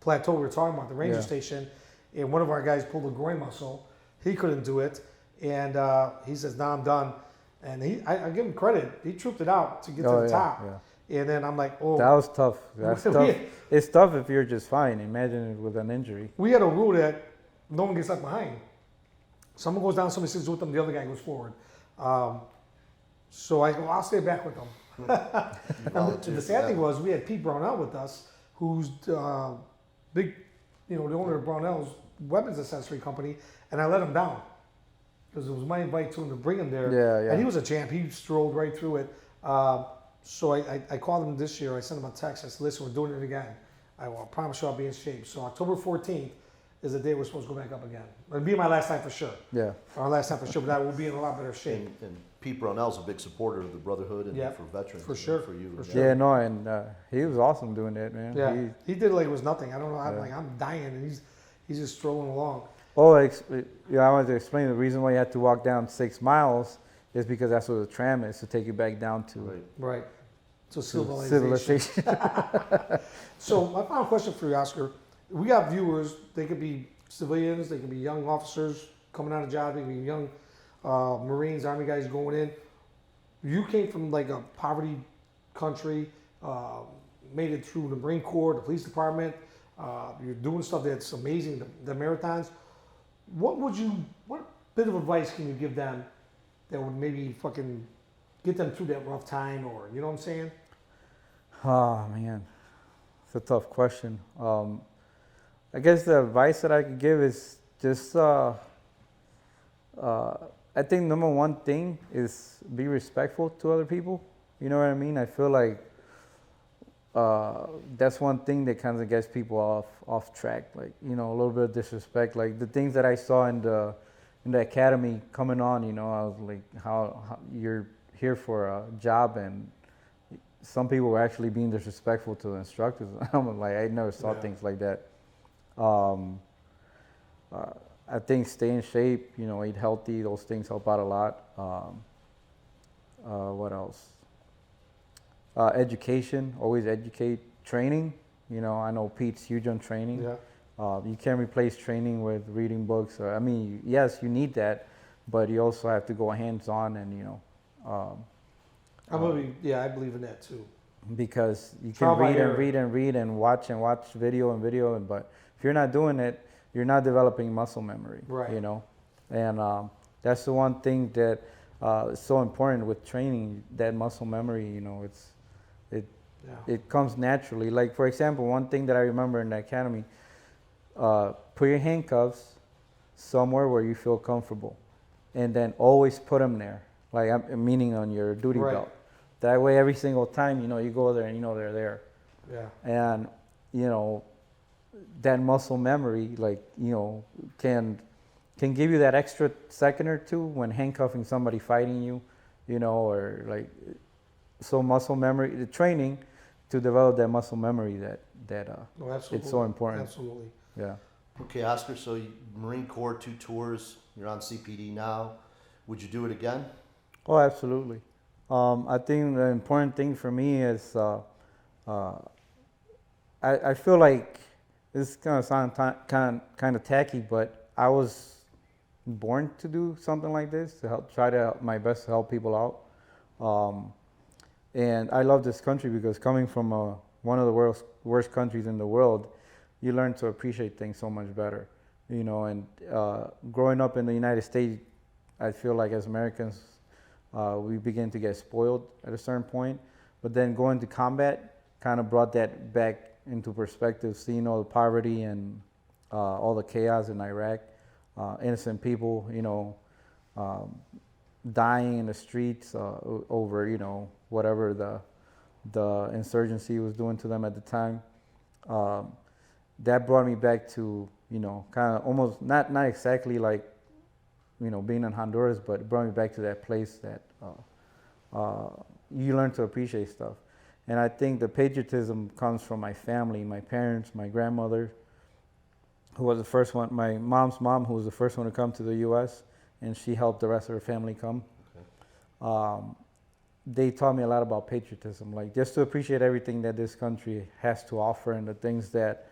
plateau we were talking about, the ranger Yeah. station, and one of our guys pulled a groin muscle. He couldn't do it, and he says, "No, I'm done." And I give him credit. He trooped it out to get to the top. Yeah. And then I'm like, "Oh." That was tough. That's tough. It's tough if you're just fine. Imagine it with an injury. We had a rule that no one gets left behind. Someone goes down, somebody sits with them, the other guy goes forward. So I go, I'll stay back with them. And the sad thing was, we had Pete Brownell with us, who's big, the owner of Brownell's weapons accessory company, and I let him down because it was my invite to him to bring him there. Yeah, yeah. And he was a champ. He strolled right through it. So I called him this year. I sent him a text. I said, listen, we're doing it again. I promise you I'll be in shape. So October 14th is the day we're supposed to go back up again. It'll be my last time for sure. Yeah. Our last time for sure, but I will be in a lot better shape. And Pete Brownell's a big supporter of the Brotherhood and Yeah, for veterans. for sure, For you. for sure. Yeah, no, and he was awesome doing that, man. Yeah, he did it like it was nothing. I don't know. I'm dying, and he's just strolling along. I wanted to explain the reason why you had to walk down 6 miles is because that's what the tram is, to take you back down to Right. Right. So to civilization. civilization. So my final question for you, Oscar. We got viewers. They could be civilians. They could be young officers coming out of job. They could be young Marines, Army guys going in. You came from like a poverty country, made it through the Marine Corps, the police department. You're doing stuff that's amazing, the marathons. What bit of advice can you give them that would maybe fucking get them through that rough time, or you know what I'm saying? Oh man, it's a tough question. I guess the advice that I could give is just, I think number one thing is be respectful to other people. You know what I mean? I feel like that's one thing that kind of gets people off track. Like, you know, a little bit of disrespect. Like the things that I saw in the academy coming on, you know, I was like, how you're here for a job, and some people were actually being disrespectful to the instructors. I'm like, I never saw things like that. I think stay in shape, you know, eat healthy. Those things help out a lot. What else? Education, always educate. Training, you know, I know Pete's huge on training. Yeah. You can't replace training with reading books. I mean, yes, you need that, but you also have to go hands-on and, you know. I believe in that too. Because you Trial can by read error. and read and read and watch video, but if you're not doing it, you're not developing muscle memory. Right. You know, and that's the one thing that is so important with training. That muscle memory, you know, it comes naturally. Like for example, one thing that I remember in the academy, put your handcuffs somewhere where you feel comfortable, and then always put them there. Like meaning on your duty belt. That way, every single time, you know, you go there and you know they're there. Yeah. And, you know, that muscle memory, like, you know, can give you that extra second or two when handcuffing somebody fighting you, you know, or like, so muscle memory, the training to develop that muscle memory it's so important. Absolutely. Yeah. Okay, Oscar, so Marine Corps, 2 tours, you're on CPD now. Would you do it again? Oh, absolutely. I think the important thing for me is I feel like this is gonna sound kind of tacky, but I was born to do something like this, to try to help my best to help people out. And I love this country because coming from one of the worst countries in the world, you learn to appreciate things so much better. You know, and growing up in the United States, I feel like as Americans, we begin to get spoiled at a certain point, but then going to combat kind of brought that back into perspective, seeing all the poverty and all the chaos in Iraq, innocent people, you know, dying in the streets over, you know, whatever the insurgency was doing to them at the time. That brought me back to, you know, kind of almost not exactly like, you know, being in Honduras, but it brought me back to that place that you learn to appreciate stuff. And I think the patriotism comes from my family, my parents, my grandmother, who was the first one, my mom's mom, who was the first one to come to the U.S., and she helped the rest of her family come. Okay. They taught me a lot about patriotism, like just to appreciate everything that this country has to offer and the things that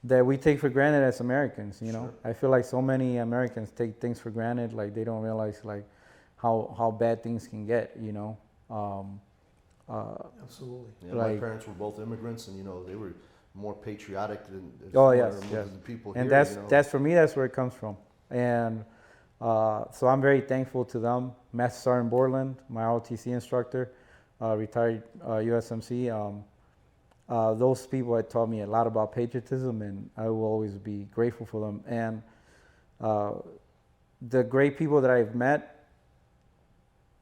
we take for granted as Americans, you know. Sure. I feel like so many Americans take things for granted, like they don't realize like how bad things can get, you know. Absolutely. Yeah, like, my parents were both immigrants, and you know they were more patriotic than than people and here. That's for me. That's where it comes from, and so I'm very thankful to them. Master Sergeant Borland, my ROTC instructor, retired USMC. Those people had taught me a lot about patriotism, and I will always be grateful for them. And the great people that I've met,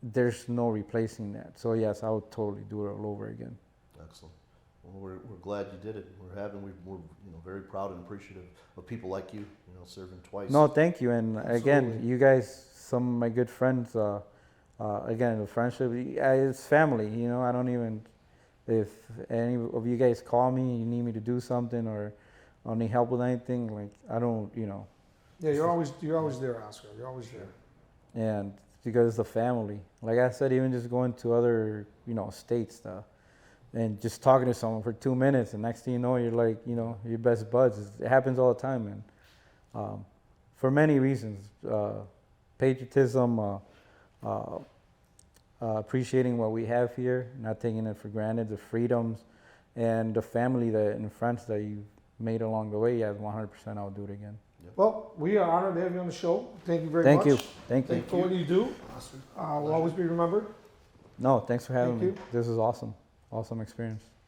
there's no replacing that. So yes, I would totally do it all over again. Excellent. Well, we're glad you did it. We're you know very proud and appreciative of people like you. You know, serving twice. No, thank you. And Absolutely. Again, you guys, some of my good friends. Again, the friendship, it's family. You know, I don't even. If any of you guys call me, you need me to do something or need help with anything, like I don't, you know. Yeah, you're always there, Oscar. You're always there. And because it's a family, like I said, even just going to other, you know, states, and just talking to someone for 2 minutes, and next thing you know, you're like, you know, your best buds. It happens all the time, and for many reasons, patriotism. Appreciating what we have here, not taking it for granted, the freedoms, and the family that and friends that you made along the way, yes, 100% I'll do it again. Well, we are honored to have you on the show. Thank you very Thank much. you. Thank you. Thank you for what you do. Awesome. Will always be remembered. No, thanks for having Thank me. you. This is awesome. Awesome experience.